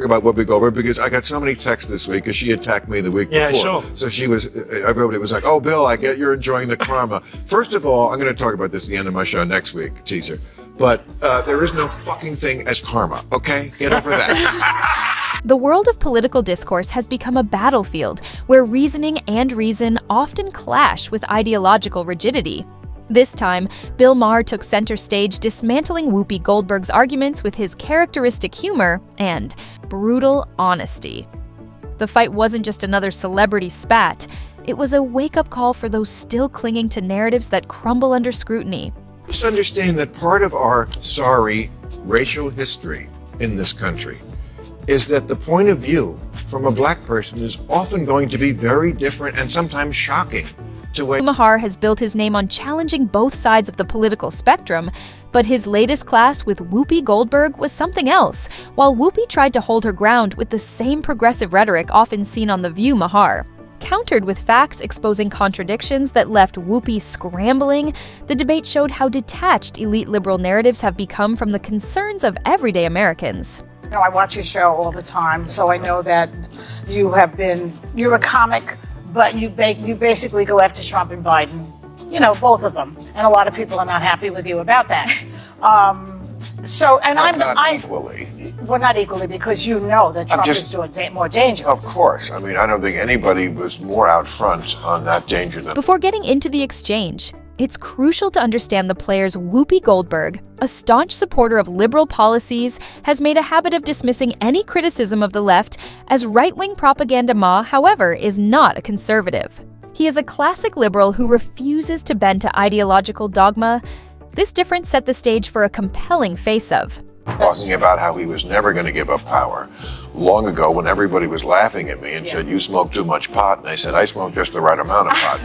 About Whoopi Goldberg because I got so many texts this week because she attacked me the week before. Sure. So everybody was like, "Oh, Bill, I get you're enjoying the karma." First of all, I'm going to talk about this at the end of my show next week, teaser. But there is no fucking thing as karma, okay? Get over that. The world of political discourse has become a battlefield where reasoning and reason often clash with ideological rigidity. This time, Bill Maher took center stage, dismantling Whoopi Goldberg's arguments with his characteristic humor and brutal honesty. The fight wasn't just another celebrity spat, it was a wake-up call for those still clinging to narratives that crumble under scrutiny. Just understand that part of our sorry racial history in this country is that the point of view from a black person is often going to be very different and sometimes shocking. Maher has built his name on challenging both sides of the political spectrum, but his latest clash with Whoopi Goldberg was something else, while Whoopi tried to hold her ground with the same progressive rhetoric often seen on The View. Maher countered with facts exposing contradictions that left Whoopi scrambling. The debate showed how detached elite liberal narratives have become from the concerns of everyday Americans. You know, I watch your show all the time, so I know that you're a comic, but you basically go after Trump and Biden, you know, both of them. And a lot of people are not happy with you about that. Equally. Well, not equally, because you know that Trump is doing more dangerous. Of course. I mean, I don't think anybody was more out front on that danger than... Before getting into the exchange, it's crucial to understand the players. Whoopi Goldberg, a staunch supporter of liberal policies, has made a habit of dismissing any criticism of the left as right-wing propaganda. Ma, however, is not a conservative. He is a classic liberal who refuses to bend to ideological dogma. This difference set the stage for a compelling face-off. Talking about how he was never going to give up power. Long ago, when everybody was laughing at me and said, "You smoke too much pot," and I said, "I smoke just the right amount of pot."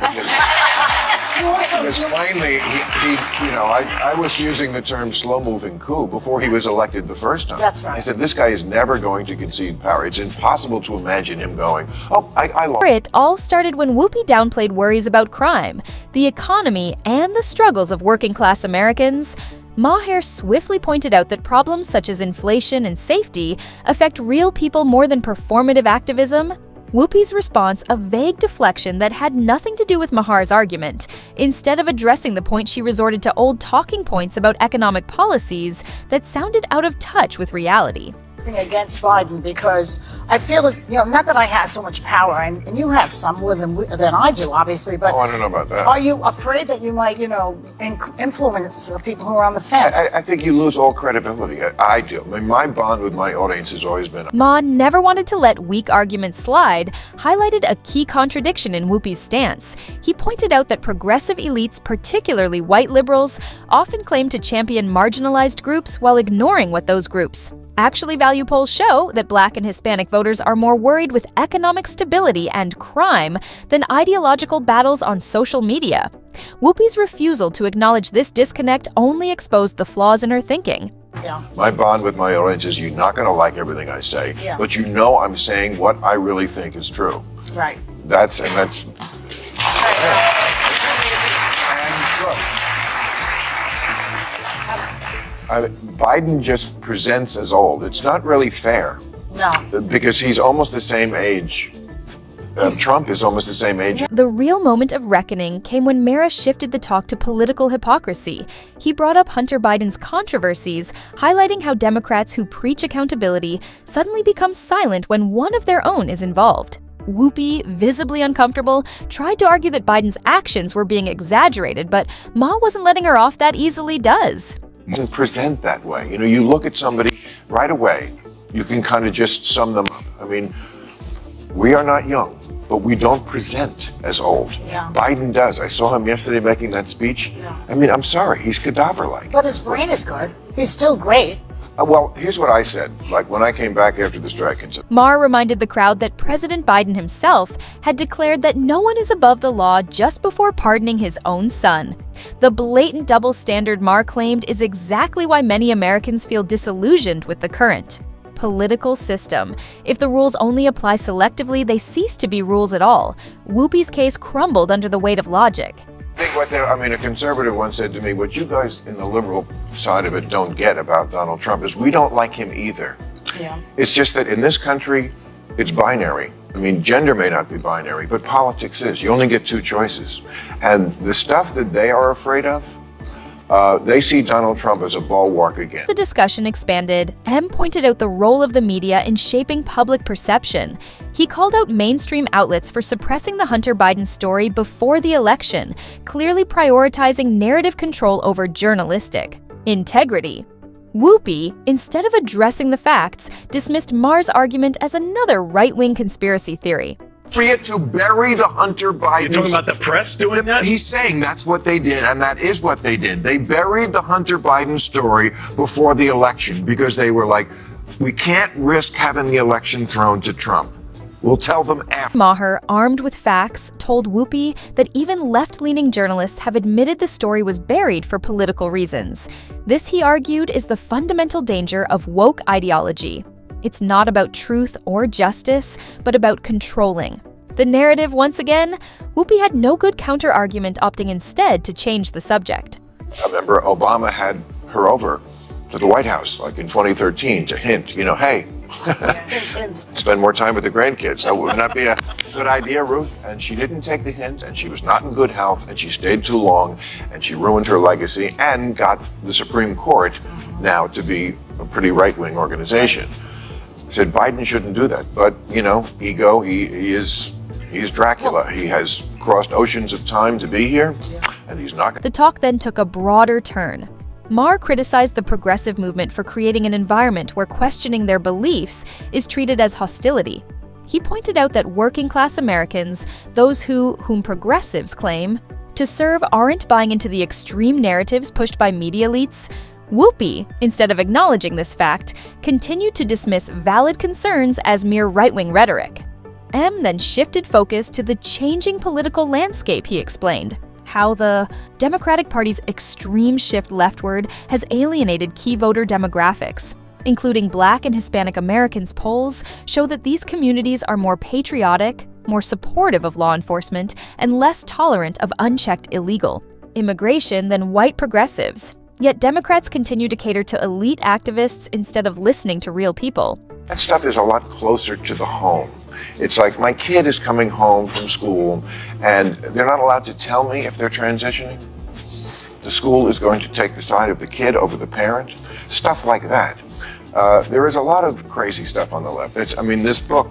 Because plainly, I was using the term slow-moving coup before he was elected the first time. That's right. I said, this guy is never going to concede power. It's impossible to imagine him going, "Oh, I lost." It all started when Whoopi downplayed worries about crime, the economy, and the struggles of working-class Americans. Maher swiftly pointed out that problems such as inflation and safety affect real people more than performative activism. Whoopi's response, a vague deflection that had nothing to do with Maher's argument. Instead of addressing the point, she resorted to old talking points about economic policies that sounded out of touch with reality. Against Biden, because I feel that, not that I have so much power, and you have some more than I do, obviously, but I don't know about that. Are you afraid that you might, influence people who are on the fence? I think you lose all credibility. I do. I mean, my bond with my audience has always been... Ma never wanted to let weak arguments slide, highlighted a key contradiction in Whoopi's stance. He pointed out that progressive elites, particularly white liberals, often claim to champion marginalized groups while ignoring what those groups actually value. Polls show that Black and Hispanic voters are more worried with economic stability and crime than ideological battles on social media. Whoopi's refusal to acknowledge this disconnect only exposed the flaws in her thinking. Yeah. My bond with my audience is you're not going to like everything I say, but I'm saying what I really think is true. Right. That's Biden just presents as old. It's not really fair. No. Because he's almost the same age. Trump is almost the same age. The real moment of reckoning came when Maher shifted the talk to political hypocrisy. He brought up Hunter Biden's controversies, highlighting how Democrats who preach accountability suddenly become silent when one of their own is involved. Whoopi, visibly uncomfortable, tried to argue that Biden's actions were being exaggerated, but Ma wasn't letting her off that easily. Doesn't present that way. You look at somebody right away, you can kind of just sum them up. I mean, we are not young, but we don't present as old. Yeah. Biden does. I saw him yesterday making that speech. Yeah. I mean, I'm sorry, he's cadaver-like. But his brain is good. He's still great. Well, here's what I said, when I came back after the strike and said... Maher reminded the crowd that President Biden himself had declared that no one is above the law just before pardoning his own son. The blatant double standard Maher claimed is exactly why many Americans feel disillusioned with the current political system. If the rules only apply selectively, they cease to be rules at all. Whoopi's case crumbled under the weight of logic. A conservative once said to me, what you guys in the liberal side of it don't get about Donald Trump is we don't like him either. Yeah. It's just that in this country, it's binary. I mean, gender may not be binary, but politics is. You only get two choices. And the stuff that they are afraid of, they see Donald Trump as a bulwark again. The discussion expanded. M pointed out the role of the media in shaping public perception. He called out mainstream outlets for suppressing the Hunter Biden story before the election, clearly prioritizing narrative control over journalistic integrity. Whoopi, instead of addressing the facts, dismissed Maher's argument as another right-wing conspiracy theory. To bury the Hunter Biden. You're talking about the press doing that? He's saying that's what they did, and that is what they did. They buried the Hunter Biden story before the election because they were like, we can't risk having the election thrown to Trump. We'll tell them after. Maher, armed with facts, told Whoopi that even left-leaning journalists have admitted the story was buried for political reasons. This, he argued, is the fundamental danger of woke ideology. It's not about truth or justice, but about controlling. The narrative, once again, Whoopi had no good counter-argument, opting instead to change the subject. I remember Obama had her over to the White House, like in 2013, to hint, hey, spend more time with the grandkids. That would not be a good idea, Ruth. And she didn't take the hint, and she was not in good health, and she stayed too long, and she ruined her legacy and got the Supreme Court now to be a pretty right-wing organization. I said Biden shouldn't do that, but ego. He's Dracula. He has crossed oceans of time to be here, and he's not. The talk then took a broader turn. Maher criticized the progressive movement for creating an environment where questioning their beliefs is treated as hostility. He pointed out that working-class Americans, those whom progressives claim to serve, aren't buying into the extreme narratives pushed by media elites. Whoopi, instead of acknowledging this fact, continued to dismiss valid concerns as mere right-wing rhetoric. M then shifted focus to the changing political landscape, he explained. How the Democratic Party's extreme shift leftward has alienated key voter demographics, including Black and Hispanic Americans. Polls show that these communities are more patriotic, more supportive of law enforcement, and less tolerant of unchecked illegal immigration than white progressives. Yet Democrats continue to cater to elite activists instead of listening to real people. That stuff is a lot closer to the home. It's like my kid is coming home from school and they're not allowed to tell me if they're transitioning. The school is going to take the side of the kid over the parent. Stuff like that. There is a lot of crazy stuff on the left. This book,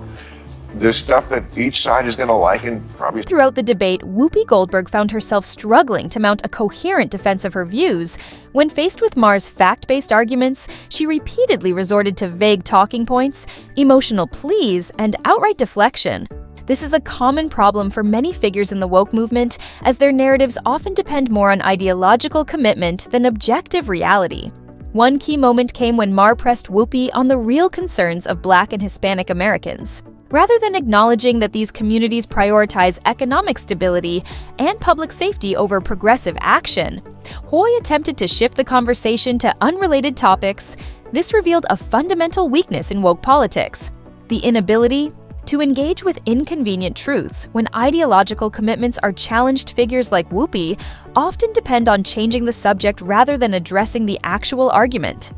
there's stuff that each side is going to like and probably... Throughout the debate, Whoopi Goldberg found herself struggling to mount a coherent defense of her views. When faced with Maher's fact-based arguments, she repeatedly resorted to vague talking points, emotional pleas, and outright deflection. This is a common problem for many figures in the woke movement, as their narratives often depend more on ideological commitment than objective reality. One key moment came when Maher pressed Whoopi on the real concerns of Black and Hispanic Americans. Rather than acknowledging that these communities prioritize economic stability and public safety over progressive action, Hoy attempted to shift the conversation to unrelated topics. This revealed a fundamental weakness in woke politics: the inability to engage with inconvenient truths when ideological commitments are challenged. Figures like Whoopi often depend on changing the subject rather than addressing the actual argument.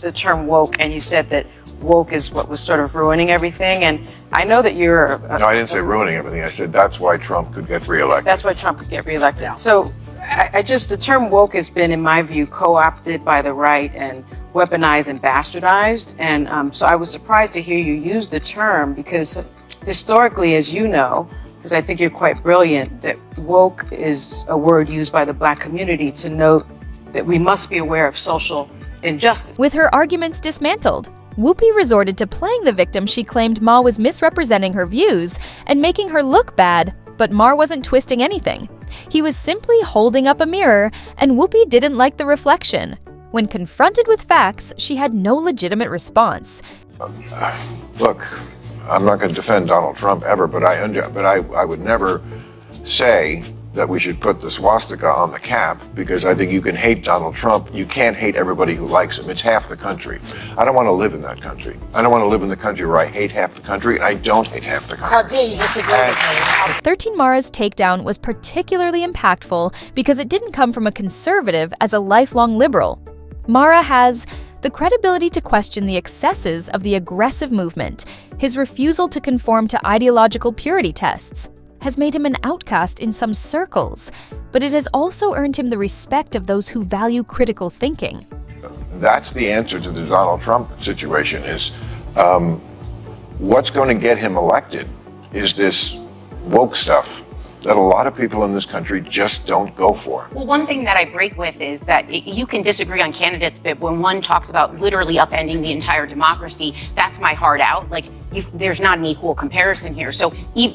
The term woke, and you said that woke is what was sort of ruining everything, and I know that you're... No, I didn't say ruining everything. I said that's why Trump could get reelected. That's why Trump could get reelected. Yeah. So the term woke has been, in my view, co-opted by the right and weaponized and bastardized, and so I was surprised to hear you use the term, because historically, as you know, because I think you're quite brilliant, that woke is a word used by the Black community to note that we must be aware of social injustice. With her arguments dismantled, Whoopi resorted to playing the victim. She claimed Ma was misrepresenting her views and making her look bad, but Maher wasn't twisting anything. He was simply holding up a mirror, and Whoopi didn't like the reflection. When confronted with facts, she had no legitimate response. Look, I'm not going to defend Donald Trump ever, but I would never say that we should put the swastika on the cap, because I think you can hate Donald Trump. You can't hate everybody who likes him. It's half the country. I don't want to live in that country. I don't want to live in the country where I hate half the country, and I don't hate half the country. How dare you disagree with me? 13 Maher's takedown was particularly impactful because it didn't come from a conservative as a lifelong liberal. Maher has The credibility to question the excesses of the aggressive movement, his refusal to conform to ideological purity tests, has made him an outcast in some circles, but it has also earned him the respect of those who value critical thinking. That's the answer to the Donald Trump situation is, what's going to get him elected is this woke stuff that a lot of people in this country just don't go for. Well, one thing that I break with is that you can disagree on candidates, but when one talks about literally upending the entire democracy, that's my heart out. Like, there's not an equal comparison here. So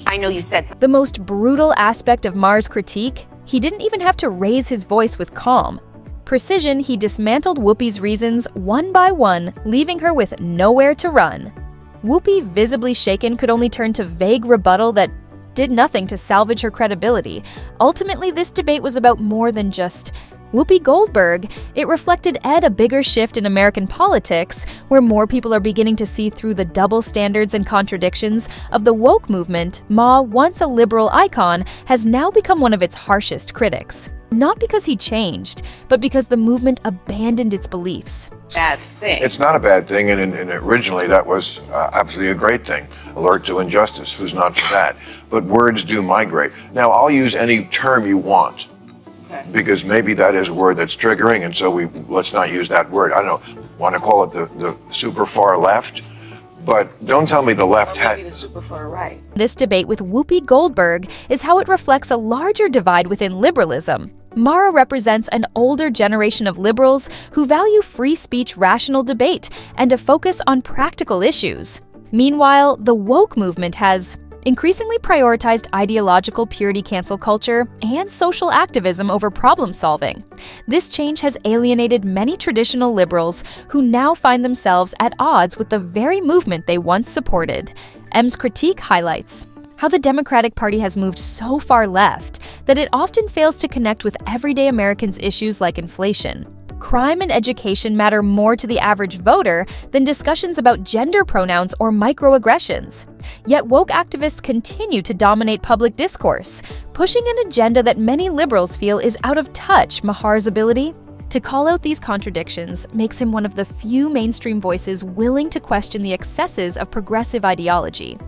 I know you said The most brutal aspect of Maher's critique, he didn't even have to raise his voice with calm precision. He dismantled Whoopi's reasons one by one, leaving her with nowhere to run. Whoopi, visibly shaken, could only turn to vague rebuttal that did nothing to salvage her credibility. Ultimately, this debate was about more than just Whoopi Goldberg. It reflected a bigger shift in American politics, where more people are beginning to see through the double standards and contradictions of the woke movement. Ma, once a liberal icon, has now become one of its harshest critics. Not because he changed, but because the movement abandoned its beliefs. bad thing. It's not a bad thing, and originally that was absolutely a great thing. Alert to injustice, who's not for that? But words do migrate. Now, I'll use any term you want, because maybe that is a word that's triggering, and so let's not use that word. I don't know, want to call it the super far left? But don't tell me the left Maybe the super far right. This debate with Whoopi Goldberg is how it reflects a larger divide within liberalism. Maher represents an older generation of liberals who value free speech, rational debate, and a focus on practical issues. Meanwhile, the woke movement has increasingly prioritized ideological purity, cancel culture, and social activism over problem solving. This change has alienated many traditional liberals who now find themselves at odds with the very movement they once supported. M's critique highlights how the Democratic Party has moved so far left that it often fails to connect with everyday Americans' issues like inflation. Crime and education matter more to the average voter than discussions about gender pronouns or microaggressions. Yet woke activists continue to dominate public discourse, pushing an agenda that many liberals feel is out of touch. Maher's ability to call out these contradictions makes him one of the few mainstream voices willing to question the excesses of progressive ideology.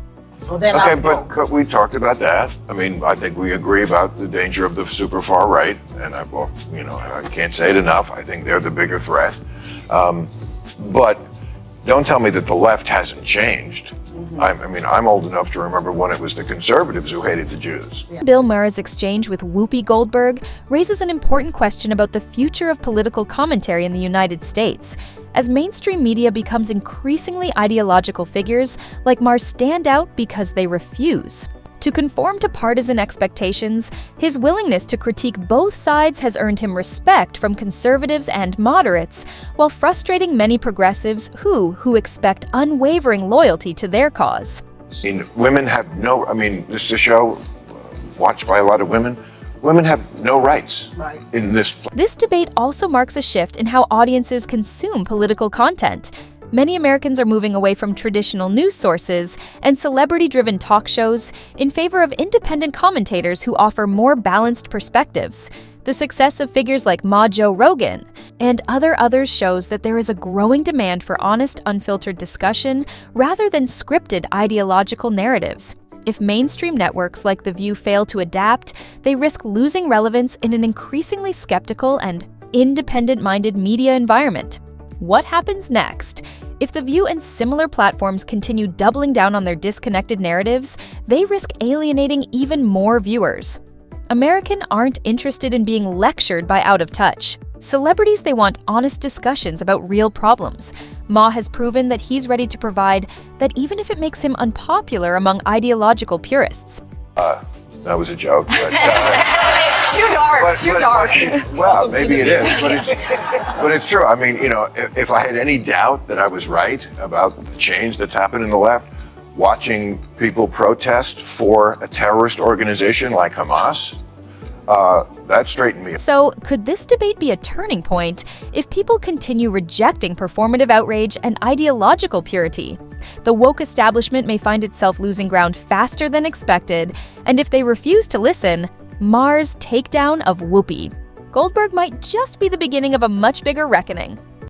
Well, then Okay, I'll vote. but we talked about that. I mean, I think we agree about the danger of the super far right, and I can't say it enough. I think they're the bigger threat. But don't tell me that the left hasn't changed. I'm old enough to remember when it was the conservatives who hated the Jews. Bill Maher's exchange with Whoopi Goldberg raises an important question about the future of political commentary in the United States. As mainstream media becomes increasingly ideological, figures like Maher stand out because they refuse to conform to partisan expectations. His willingness to critique both sides has earned him respect from conservatives and moderates, while frustrating many progressives who expect unwavering loyalty to their cause. Women have this is a show watched by a lot of women. Women have no rights in this place. This debate also marks a shift in how audiences consume political content. Many Americans are moving away from traditional news sources and celebrity-driven talk shows in favor of independent commentators who offer more balanced perspectives. The success of figures like Joe Rogan and others shows that there is a growing demand for honest, unfiltered discussion rather than scripted ideological narratives. If mainstream networks like The View fail to adapt, they risk losing relevance in an increasingly skeptical and independent-minded media environment. What happens next? If The View and similar platforms continue doubling down on their disconnected narratives, they risk alienating even more viewers. Americans aren't interested in being lectured by out of touch celebrities. They want honest discussions about real problems. Ma has proven that he's ready to provide that, even if it makes him unpopular among ideological purists. That was a joke. But, Too dark. Well, maybe it is, but it's true. If I had any doubt that I was right about the change that's happened in the left, watching people protest for a terrorist organization like Hamas, that straightened me. So, could this debate be a turning point if people continue rejecting performative outrage and ideological purity? The woke establishment may find itself losing ground faster than expected, and if they refuse to listen, Maher's takedown of Whoopi Goldberg might just be the beginning of a much bigger reckoning.